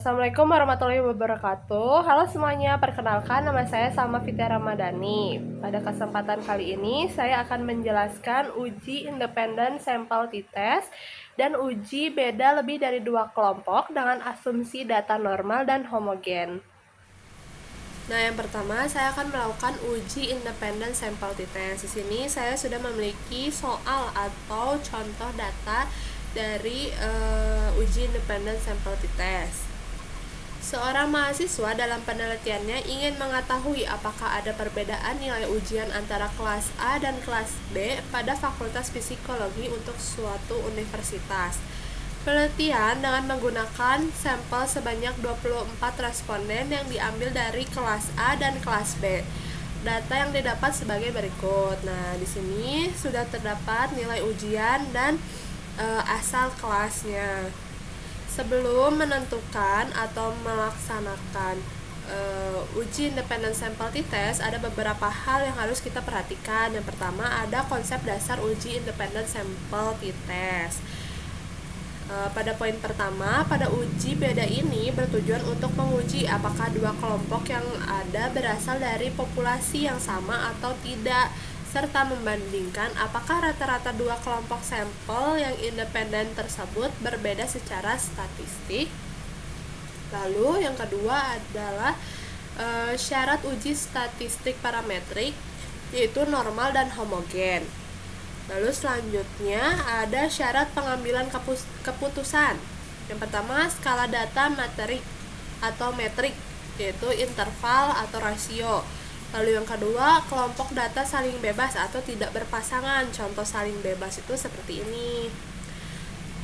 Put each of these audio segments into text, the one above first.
Assalamualaikum warahmatullahi wabarakatuh. Halo semuanya, perkenalkan nama saya Salma Fitria Ramadhani. Pada kesempatan kali ini saya akan menjelaskan uji independen sampel t-test dan uji beda lebih dari dua kelompok dengan asumsi data normal dan homogen. Nah, yang pertama saya akan melakukan uji independen sampel t-test. Di sini saya sudah memiliki soal atau contoh data dari uji independen sampel t-test. Seorang mahasiswa dalam penelitiannya ingin mengetahui apakah ada perbedaan nilai ujian antara kelas A dan kelas B pada Fakultas Psikologi untuk suatu universitas. Penelitian dengan menggunakan sampel sebanyak 24 responden yang diambil dari kelas A dan kelas B. Data yang didapat sebagai berikut. Nah, di sini sudah terdapat nilai ujian dan asal kelasnya. Sebelum menentukan atau melaksanakan uji independen sampel t-test, ada beberapa hal yang harus kita perhatikan. Yang pertama, ada konsep dasar uji independen sampel t-test. Pada poin pertama, pada uji beda ini bertujuan untuk menguji apakah dua kelompok yang ada berasal dari populasi yang sama atau tidak, serta membandingkan apakah rata-rata dua kelompok sampel yang independen tersebut berbeda secara statistik. Lalu yang kedua adalah syarat uji statistik parametrik, yaitu normal dan homogen. Lalu selanjutnya ada syarat pengambilan keputusan. Yang pertama, skala data materik atau metrik, yaitu interval atau rasio. Lalu yang kedua, kelompok data saling bebas atau tidak berpasangan. Contoh saling bebas itu seperti ini.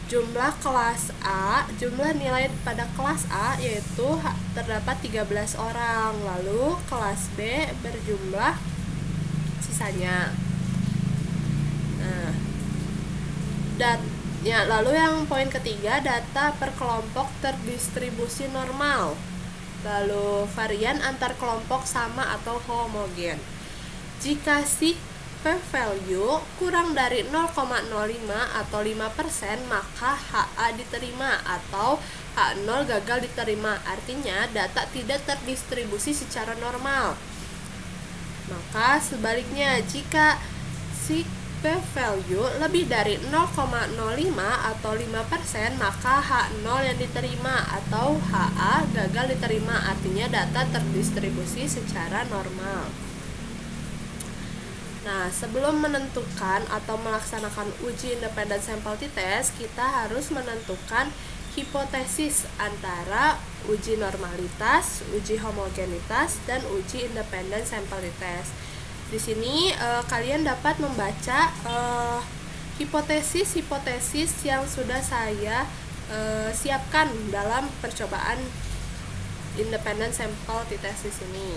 Jumlah kelas A, jumlah nilai pada kelas A yaitu terdapat 13 orang. Lalu kelas B berjumlah sisanya. Nah, lalu yang poin ketiga, data per kelompok terdistribusi normal. Lalu varian antar kelompok sama atau homogen. Jika si p-value kurang dari 0,05 atau 5%, maka HA diterima atau H0 gagal diterima. Artinya data tidak terdistribusi secara normal. Maka sebaliknya, jika si p-value lebih dari 0,05 atau 5%, maka H0 yang diterima atau HA gagal diterima, artinya data terdistribusi secara normal. Nah, sebelum menentukan atau melaksanakan uji independen sampel t-test, kita harus menentukan hipotesis antara uji normalitas, uji homogenitas, dan uji independen sampel t-test. Di sini kalian dapat membaca hipotesis-hipotesis yang sudah saya siapkan dalam percobaan independen sampel t-test di sini.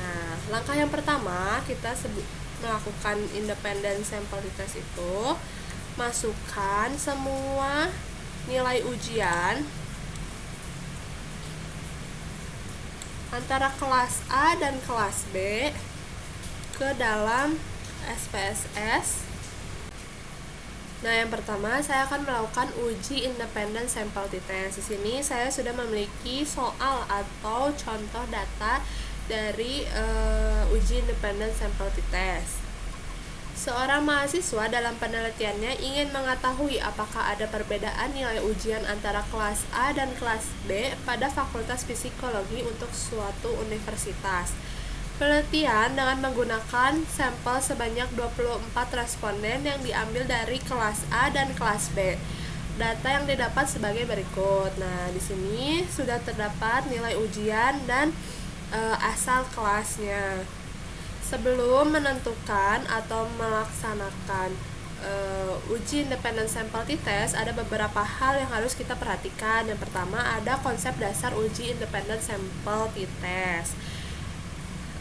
Nah, langkah yang pertama kita melakukan independen sampel t-test itu, masukkan semua nilai ujian antara kelas A dan kelas B ke dalam SPSS. Nah, yang pertama saya akan melakukan uji independen sampel t-test. Di sini saya sudah memiliki soal atau contoh data dari uji independen sampel t-test. Seorang mahasiswa dalam penelitiannya ingin mengetahui apakah ada perbedaan nilai ujian antara kelas A dan kelas B pada Fakultas Psikologi untuk suatu universitas. Penelitian dengan menggunakan sampel sebanyak 24 responden yang diambil dari kelas A dan kelas B. Data yang didapat sebagai berikut. Nah, di sini sudah terdapat nilai ujian dan asal kelasnya. Sebelum menentukan atau melaksanakan uji independen sampel t-test, ada beberapa hal yang harus kita perhatikan. Yang pertama, ada konsep dasar uji independen sampel t-test.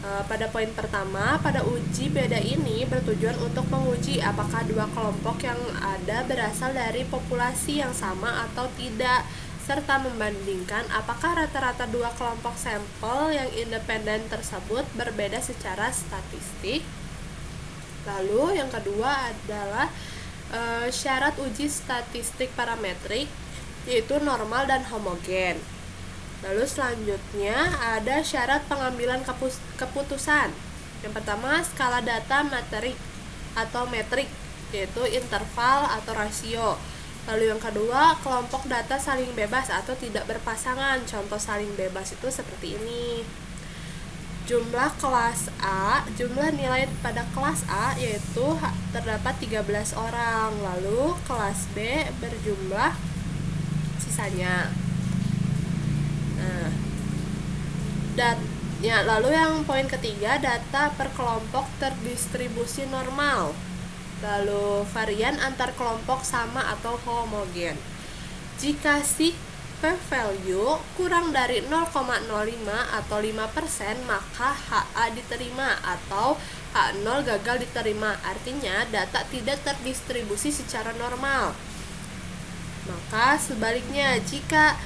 Pada poin pertama, pada uji beda ini bertujuan untuk menguji apakah dua kelompok yang ada berasal dari populasi yang sama atau tidak, serta membandingkan apakah rata-rata dua kelompok sampel yang independen tersebut berbeda secara statistik. Lalu yang kedua adalah syarat uji statistik parametrik, yaitu normal dan homogen. Lalu selanjutnya ada syarat pengambilan keputusan. Yang pertama, skala data metrik atau metrik, yaitu interval atau rasio. Lalu yang kedua, kelompok data saling bebas atau tidak berpasangan. Contoh saling bebas itu seperti ini. Jumlah kelas A, jumlah nilai pada kelas A yaitu terdapat 13 orang. Lalu kelas B berjumlah sisanya. Nah, lalu yang poin ketiga, data per kelompok terdistribusi normal. Lalu varian antar kelompok sama atau homogen. Jika si p-value kurang dari 0,05 atau 5%, maka HA diterima atau H0 gagal diterima. Artinya data tidak terdistribusi secara normal. Maka sebaliknya, jika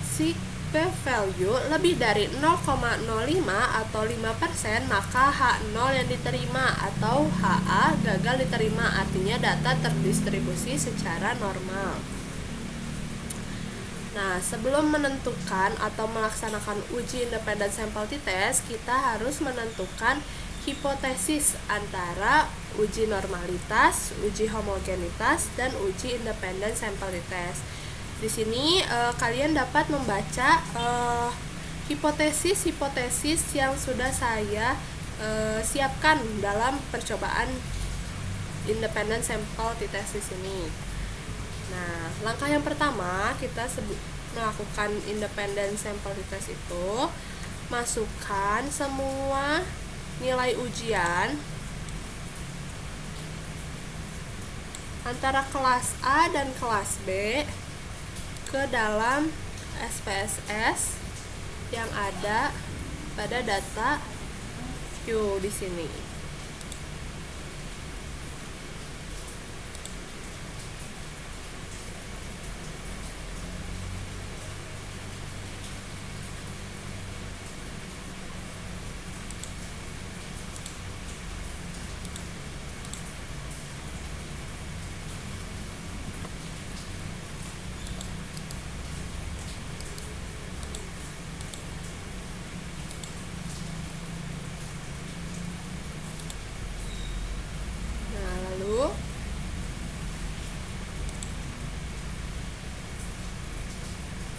si p-value lebih dari 0,05 atau 5%, maka H0 yang diterima atau HA gagal diterima. Artinya data terdistribusi secara normal. Nah, sebelum menentukan atau melaksanakan uji independen sampel t-test, kita harus menentukan hipotesis antara uji normalitas, uji homogenitas, dan uji independen sampel t-test. Di sini kalian dapat membaca hipotesis-hipotesis yang sudah saya siapkan dalam percobaan independen sampel t-test di sini. Nah, langkah yang pertama kita melakukan independen sampel t-test itu, masukkan semua nilai ujian antara kelas A dan kelas B ke dalam SPSS yang ada pada data view di sini.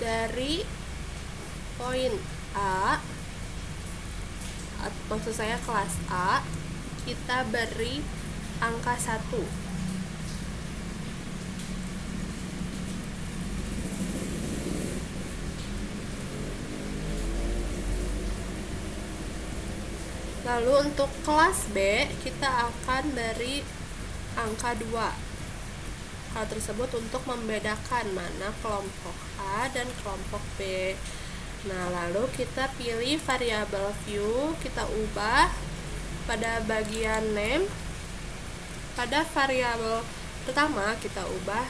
Dari poin A, maksud saya kelas A, kita beri angka 1. Lalu untuk kelas B, kita akan beri angka 2. Hal tersebut untuk membedakan mana kelompok A dan kelompok B. Nah, lalu kita pilih variabel view, kita ubah pada bagian name. Pada variabel pertama kita ubah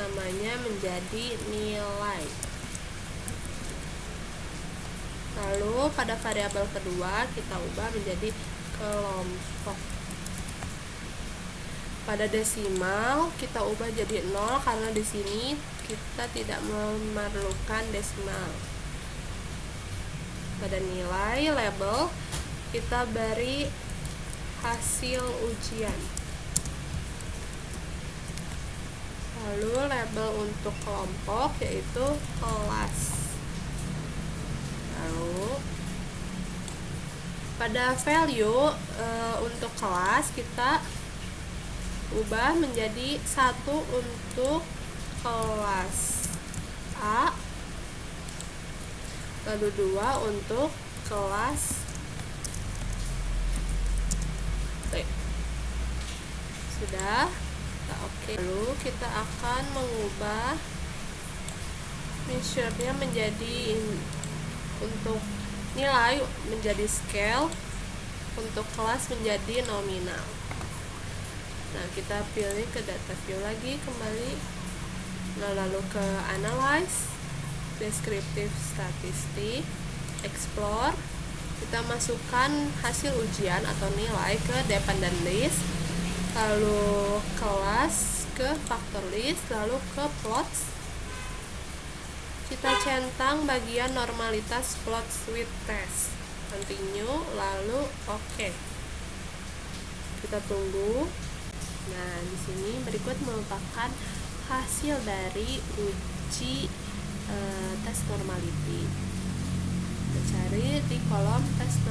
namanya menjadi nilai. Lalu pada variabel kedua kita ubah menjadi kelompok. Pada desimal kita ubah jadi 0 karena di sini kita tidak memerlukan desimal. Pada nilai label kita beri hasil ujian. Lalu label untuk kelompok yaitu kelas. Lalu pada value untuk kelas kita ubah menjadi 1 untuk kelas A, lalu 2 untuk kelas B. Sudah? Nah, oke. Lalu kita akan mengubah measure-nya menjadi untuk nilai menjadi scale, untuk kelas menjadi nominal. Nah, kita pilih ke data view lagi kembali. Nah, lalu ke analyze, descriptive statistic, explore. Kita masukkan hasil ujian atau nilai ke dependent list, lalu kelas ke factor list, lalu ke plots. Kita centang bagian normalitas plot with test. Continue, lalu oke. Kita tunggu. Nah, di sini berikut merupakan hasil dari uji tes normality. Kita cari di kolom test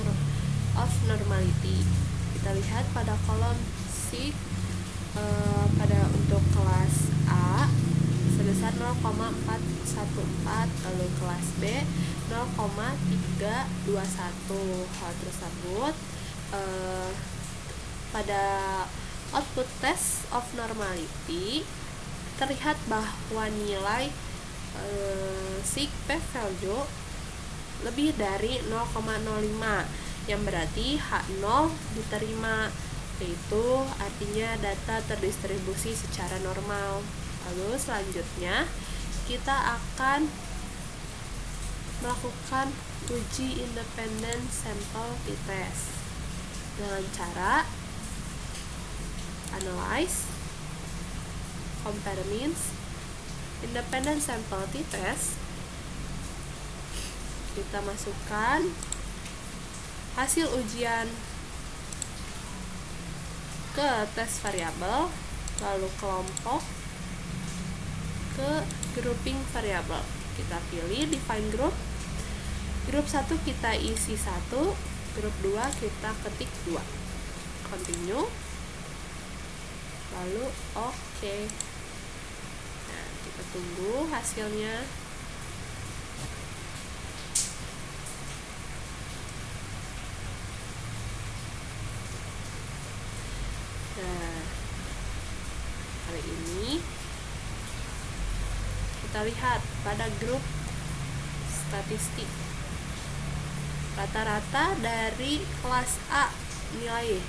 of normality. Kita lihat pada kolom C pada untuk kelas A sebesar 0,414, lalu kelas B 0,321. Hal tersebut pada output test of normality terlihat bahwa nilai sig p-value lebih dari 0,05, yang berarti H0 diterima, yaitu artinya data terdistribusi secara normal. Lalu selanjutnya kita akan melakukan uji independent sample t-test dengan cara analyze, compare means, independent sample t-test. Kita masukkan hasil ujian ke tes variabel, lalu kelompok, ke grouping variabel. Kita pilih define group. Grup 1 kita isi 1, grup 2 kita ketik 2. Continue. Lalu oke. Nah, kita tunggu hasilnya. Nah, kali ini kita lihat pada grup statistik, rata-rata dari kelas A nilai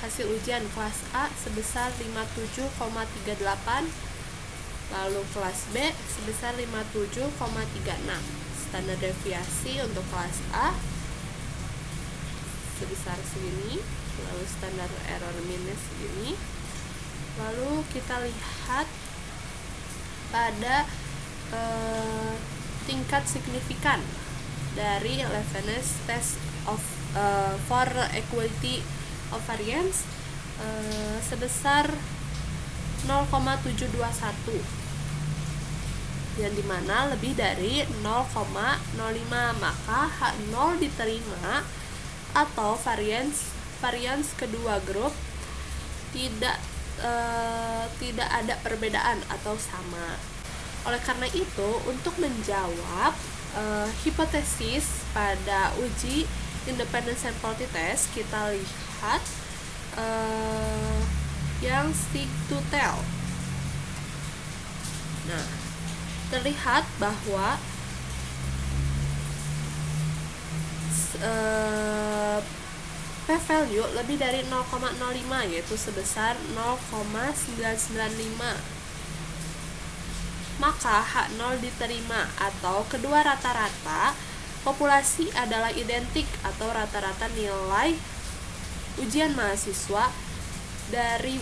hasil ujian kelas A sebesar 57,38, lalu kelas B sebesar 57,36. Standar deviasi untuk kelas A sebesar segini, lalu standar error minus segini. Lalu kita lihat pada tingkat signifikan dari Levenes test of for equality of variance sebesar 0,721, yang dimana lebih dari 0,05, maka H0 diterima atau varians kedua grup tidak ada perbedaan atau sama. Oleh karena itu, untuk menjawab hipotesis pada uji independent sample t-test, kita lihat yang stick to tell. Nah, terlihat bahwa p-value lebih dari 0,05, yaitu sebesar 0,995. Maka H0 diterima atau kedua rata-rata populasi adalah identik atau rata-rata nilai ujian mahasiswa dari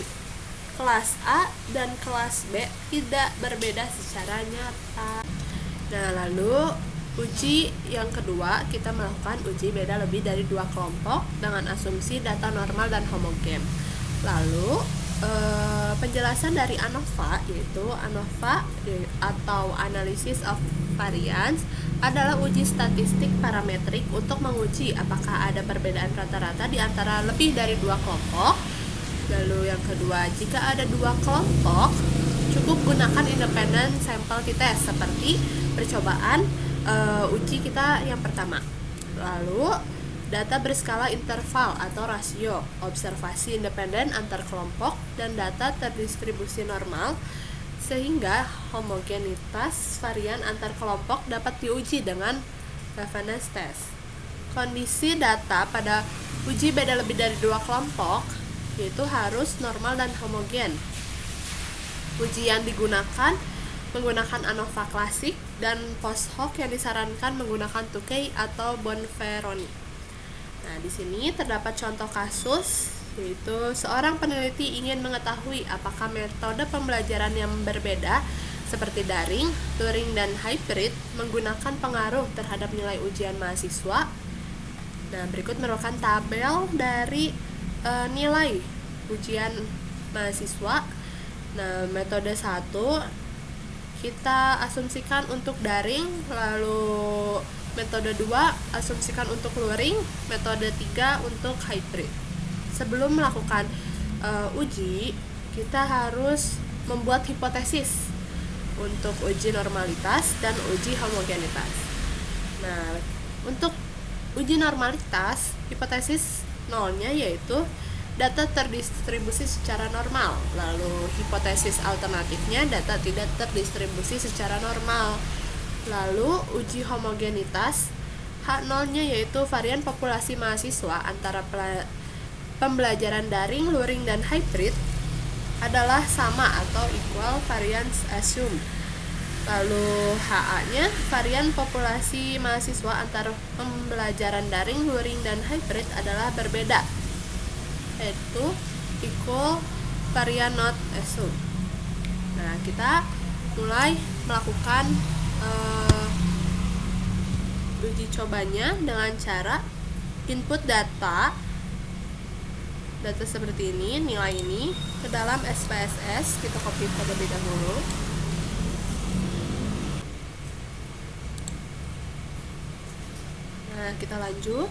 kelas A dan kelas B tidak berbeda secara nyata. Nah, lalu uji yang kedua, kita melakukan uji beda lebih dari 2 kelompok dengan asumsi data normal dan homogen. Lalu penjelasan dari ANOVA, yaitu ANOVA atau Analysis of Variance, adalah uji statistik parametrik untuk menguji apakah ada perbedaan rata-rata di antara lebih dari 2 kelompok. Lalu yang kedua, jika ada 2 kelompok, cukup gunakan independent sample t-test seperti percobaan uji kita yang pertama. Lalu data berskala interval atau rasio, observasi independen antar kelompok, dan data terdistribusi normal sehingga homogenitas varian antar kelompok dapat diuji dengan Levenes test. Kondisi data pada uji beda lebih dari 2 kelompok yaitu harus normal dan homogen. Uji yang digunakan menggunakan ANOVA klasik dan post hoc yang disarankan menggunakan Tukey atau Bonferroni. Nah, di sini terdapat contoh kasus, yaitu seorang peneliti ingin mengetahui apakah metode pembelajaran yang berbeda seperti daring, luring, dan hybrid menggunakan pengaruh terhadap nilai ujian mahasiswa. Nah, berikut merupakan tabel dari nilai ujian mahasiswa. Nah, metode 1 kita asumsikan untuk daring, lalu metode 2 asumsikan untuk luring, metode 3 untuk hybrid. Sebelum melakukan uji, kita harus membuat hipotesis untuk uji normalitas dan uji homogenitas. Nah, untuk uji normalitas, hipotesis nolnya yaitu data terdistribusi secara normal. Lalu hipotesis alternatifnya data tidak terdistribusi secara normal. Lalu uji homogenitas, H0-nya yaitu varian populasi mahasiswa antara pembelajaran daring, luring, dan hybrid adalah sama atau equal variance assumed. Lalu HA-nya varian populasi mahasiswa antara pembelajaran daring, luring, dan hybrid adalah berbeda, yaitu equal varian not assumed. Nah, kita mulai melakukan uji cobanya dengan cara input data seperti ini, nilai ini ke dalam SPSS. Kita copy terlebih dahulu. Nah, kita lanjut.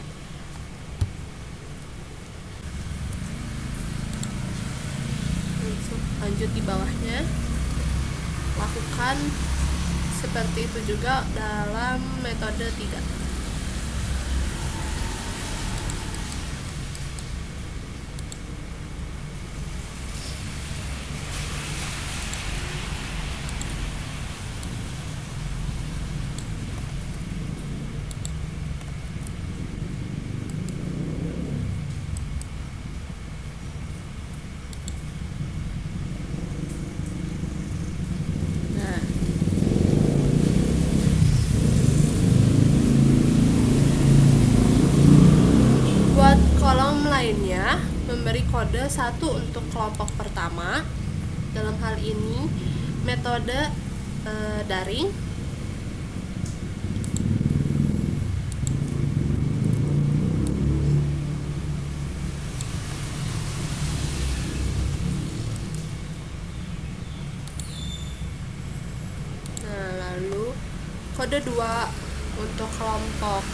Lanjut di bawahnya, lakukan seperti itu juga dalam metode 3. Lainnya memberi kode 1 untuk kelompok pertama, dalam hal ini metode daring. Nah, lalu kode 2 untuk kelompok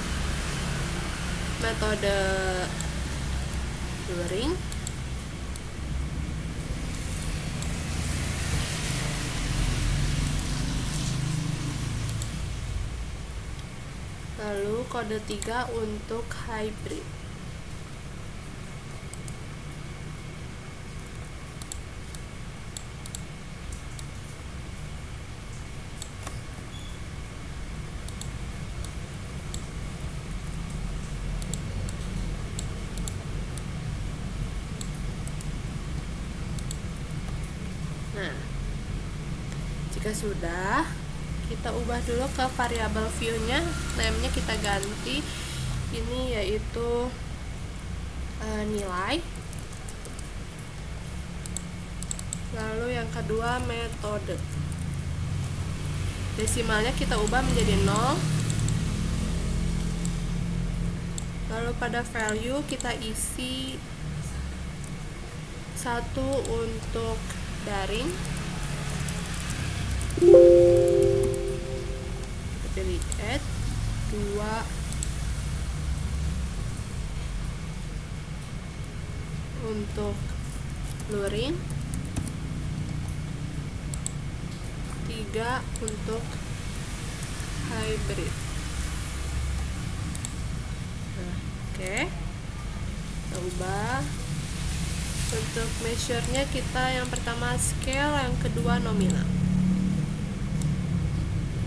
metode luring. Lalu kode 3 untuk hybrid. Nah, jika sudah, kita ubah dulu ke variabel view-nya, name-nya kita ganti, ini yaitu nilai. Lalu yang kedua metode, desimalnya kita ubah menjadi 0. Lalu pada value kita isi 1 untuk daring, pilih add 2 untuk luring, 3 untuk hybrid. Nah, oke. Kita ubah. Untuk measure-nya kita yang pertama scale, yang kedua nominal.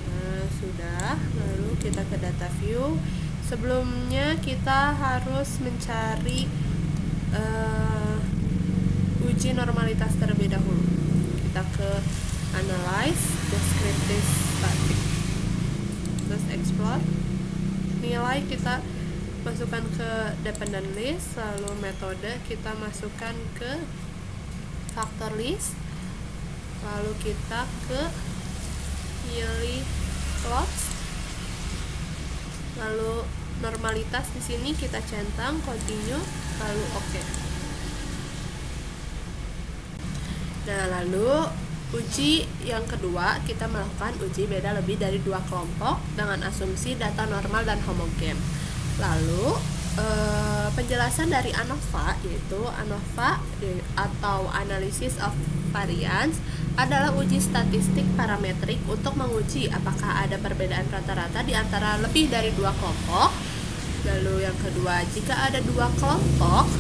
Nah, sudah. Lalu kita ke data view. Sebelumnya kita harus mencari uji normalitas terlebih dahulu. Kita ke analyze, descriptive static, terus explore. Nilai kita masukkan ke dependent list, lalu metode kita masukkan ke factor list, lalu kita ke pilih close, lalu normalitas di sini kita centang, continue, lalu oke. Nah, lalu uji yang kedua, kita melakukan uji beda lebih dari dua kelompok dengan asumsi data normal dan homogen. Lalu penjelasan dari ANOVA, yaitu ANOVA atau Analysis of Variance, adalah uji statistik parametrik untuk menguji apakah ada perbedaan rata-rata di antara lebih dari dua kelompok. Lalu yang kedua, jika ada dua kelompok,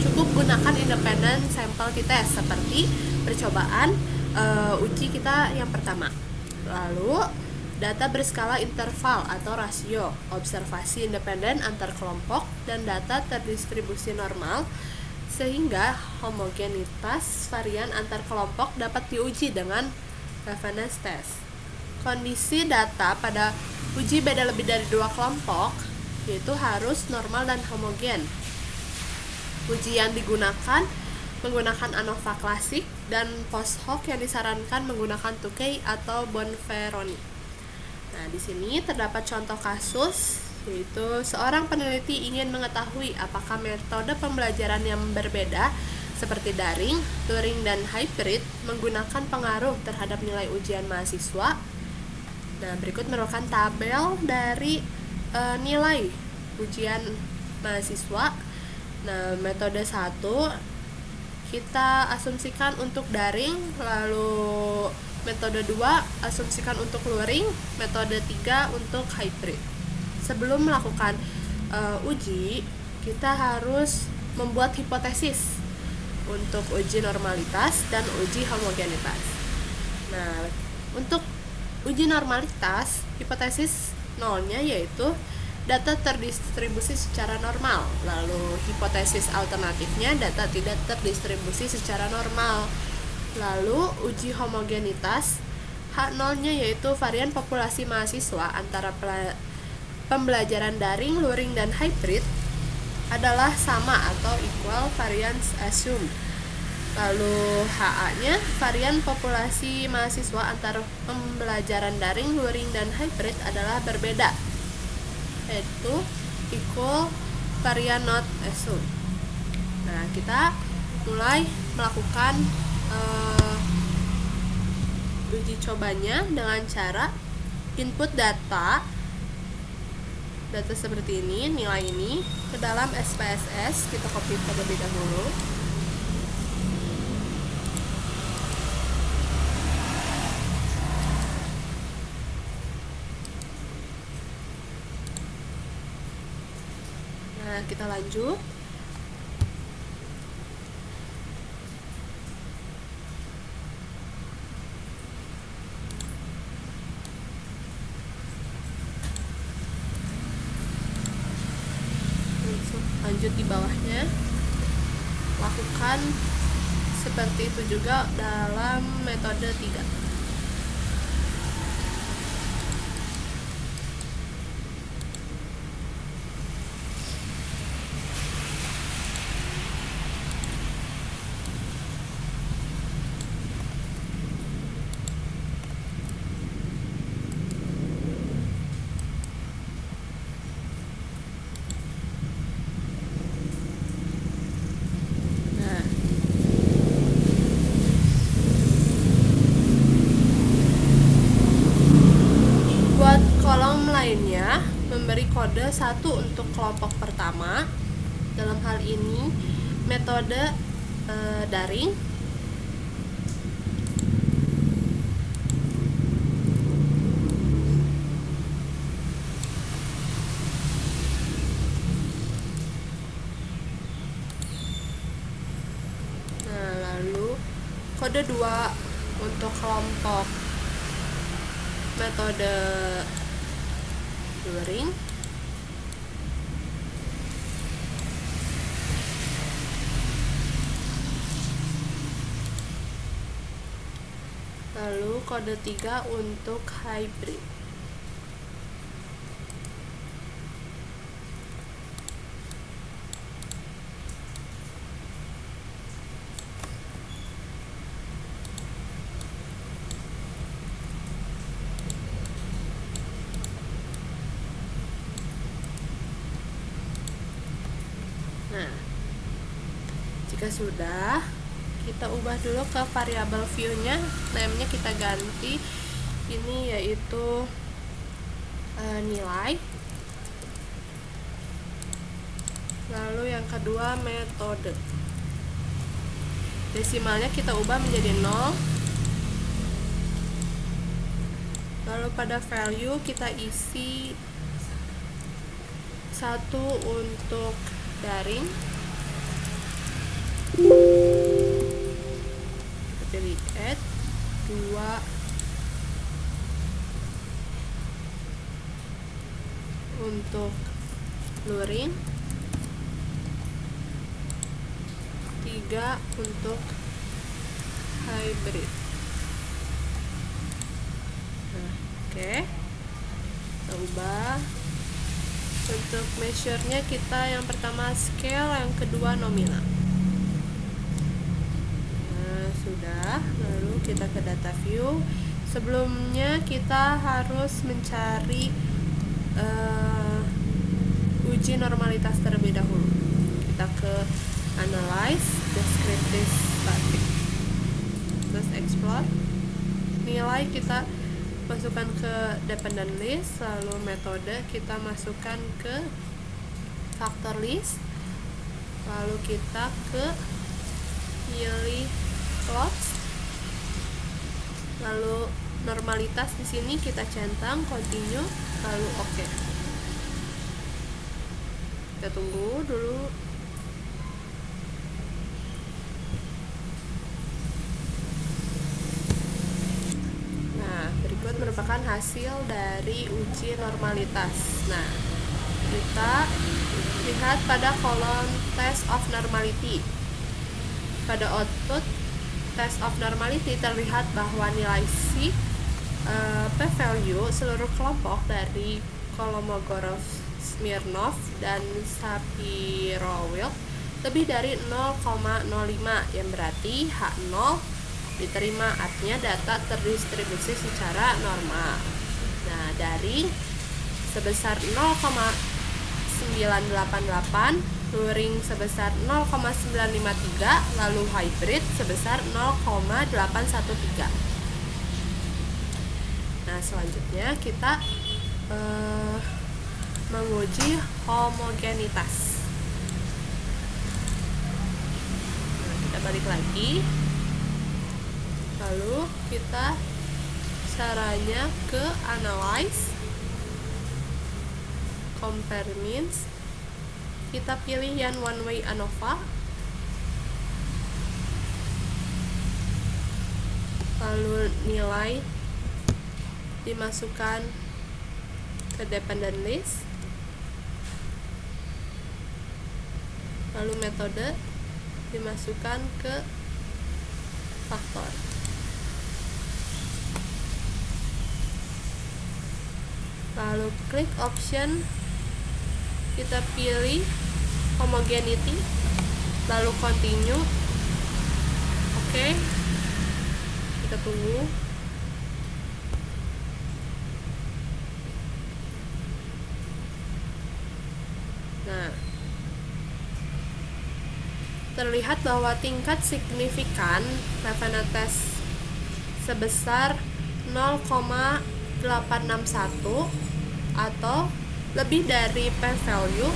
cukup gunakan independent sample t-test seperti percobaan uji kita yang pertama. Lalu data berskala interval atau rasio, observasi independen antar kelompok, dan data terdistribusi normal sehingga homogenitas varian antar kelompok dapat diuji dengan reference test. Kondisi data pada uji beda lebih dari dua kelompok yaitu harus normal dan homogen. Uji yang digunakan menggunakan ANOVA klasik dan post hoc yang disarankan menggunakan Tukey atau Bonferroni. Nah, di sini terdapat contoh kasus, yaitu seorang peneliti ingin mengetahui apakah metode pembelajaran yang berbeda seperti daring, luring, dan hybrid menggunakan pengaruh terhadap nilai ujian mahasiswa. Nah, berikut merupakan tabel dari nilai ujian mahasiswa. Nah, metode 1 kita asumsikan untuk daring, lalu metode 2 asumsikan untuk luring, metode 3 untuk hybrid. Sebelum melakukan uji, kita harus membuat hipotesis untuk uji normalitas dan uji homogenitas. Nah, untuk uji normalitas, hipotesis nolnya yaitu data terdistribusi secara normal. Lalu hipotesis alternatifnya data tidak terdistribusi secara normal. Lalu uji homogenitas, H0-nya yaitu varian populasi mahasiswa antara pembelajaran daring, luring, dan hybrid adalah sama atau equal variance assumed. Lalu HA-nya varian populasi mahasiswa antara pembelajaran daring, luring, dan hybrid adalah berbeda, yaitu equal varian not assumed. Nah, kita mulai melakukan uji cobanya dengan cara input data seperti ini, nilai ini ke dalam SPSS. Kita copy terlebih dahulu. Nah, kita lanjut. Lanjut di bawahnya, lakukan seperti itu juga dalam metode 3. Lainnya memberi kode 1 untuk kelompok pertama, dalam hal ini metode daring. Nah, lalu kode 2 untuk kelompok metode luring. Lalu kode 3 untuk hybrid. Jika sudah, kita ubah dulu ke variabel view-nya, name-nya kita ganti, ini yaitu nilai. Lalu yang kedua metode, desimalnya kita ubah menjadi 0. Lalu pada value kita isi 1 untuk daring, kita pilih add, 2 untuk luring, 3 untuk hybrid. Nah, oke. Kita ubah. Untuk measure-nya kita yang pertama scale, yang kedua nominal. Nah, sudah. Lalu kita ke data view. Sebelumnya kita harus mencari uji normalitas terlebih dahulu. Kita ke analyze, descriptive static, terus explore. Nilai kita masukkan ke dependent list, lalu metode kita masukkan ke factor list, lalu kita ke pilih plots, lalu normalitas di sini kita centang, continue, lalu oke. Kita tunggu dulu. Berikut merupakan hasil dari uji normalitas. Nah, kita lihat pada kolom test of normality. Pada output test of normality terlihat bahwa nilai C p-value seluruh kelompok dari Kolmogorov, Smirnov, dan Shapirov lebih dari 0,05, yang berarti H0 diterima, artinya data terdistribusi secara normal. Nah, daring sebesar 0,988, luring sebesar 0,953, lalu hybrid sebesar 0,813. Nah, selanjutnya kita menguji homogenitas. Nah, kita balik lagi. Lalu kita caranya ke analyze, compare means, kita pilih yang one way ANOVA, lalu nilai dimasukkan ke dependent list, lalu metode dimasukkan ke faktor. Lalu klik option, kita pilih homogeneity, lalu continue. Oke. Kita tunggu. Nah, terlihat bahwa tingkat signifikan Levene test sebesar 0,861 atau lebih dari p-value,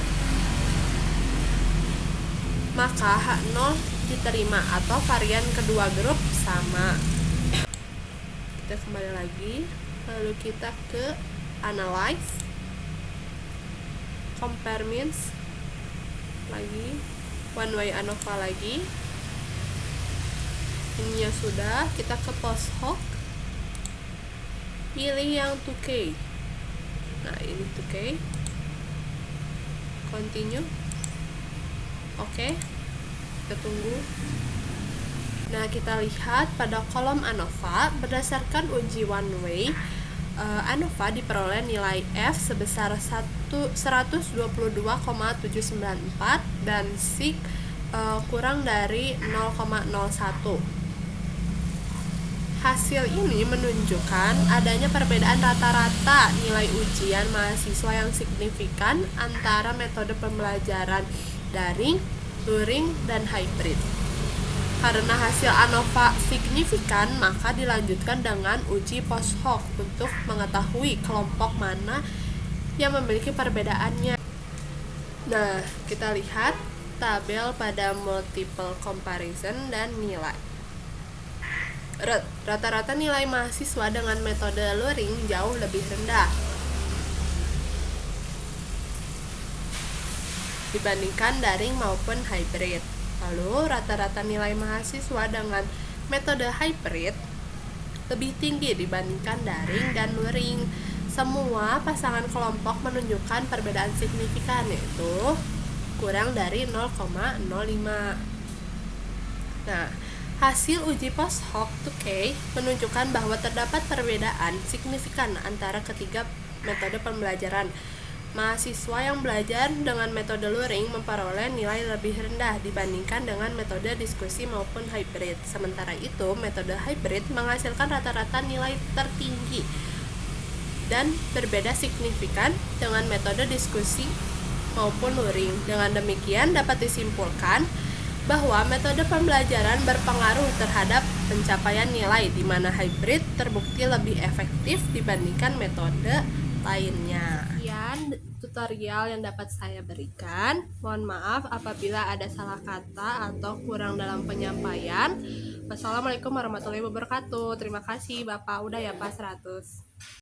maka H0 diterima atau varian kedua grup sama. Kita kembali lagi, lalu kita ke analyze, compare means lagi, one way ANOVA lagi. Ini ya sudah, kita ke post hoc, pilih yang 2K. Nah, ini 2K, continue. Oke. Kita tunggu. Nah, kita lihat pada kolom ANOVA, berdasarkan uji one way, ANOVA diperoleh nilai F sebesar 122,794 dan SIG kurang dari 0,01. Hasil ini menunjukkan adanya perbedaan rata-rata nilai ujian mahasiswa yang signifikan antara metode pembelajaran daring luring, dan hybrid. Karena hasil ANOVA signifikan, maka dilanjutkan dengan uji post hoc untuk mengetahui kelompok mana yang memiliki perbedaannya. Nah, kita lihat tabel pada multiple comparison dan nilai. Rata-rata nilai mahasiswa dengan metode luring jauh lebih rendah dibandingkan daring maupun hybrid. Lalu, rata-rata nilai mahasiswa dengan metode hybrid lebih tinggi dibandingkan daring dan luring. Semua pasangan kelompok menunjukkan perbedaan signifikan, yaitu kurang dari 0,05. Nah, hasil uji post hoc 2K menunjukkan bahwa terdapat perbedaan signifikan antara ketiga metode pembelajaran. Mahasiswa yang belajar dengan metode luring memperoleh nilai lebih rendah dibandingkan dengan metode diskusi maupun hybrid. Sementara itu, metode hybrid menghasilkan rata-rata nilai tertinggi dan berbeda signifikan dengan metode diskusi maupun luring. Dengan demikian, dapat disimpulkan bahwa metode pembelajaran berpengaruh terhadap pencapaian nilai, di mana hybrid terbukti lebih efektif dibandingkan metode lainnya. Sekian tutorial yang dapat saya berikan. Mohon maaf apabila ada salah kata atau kurang dalam penyampaian. Wassalamualaikum warahmatullahi wabarakatuh. Terima kasih Bapak. Udah ya Pak 100.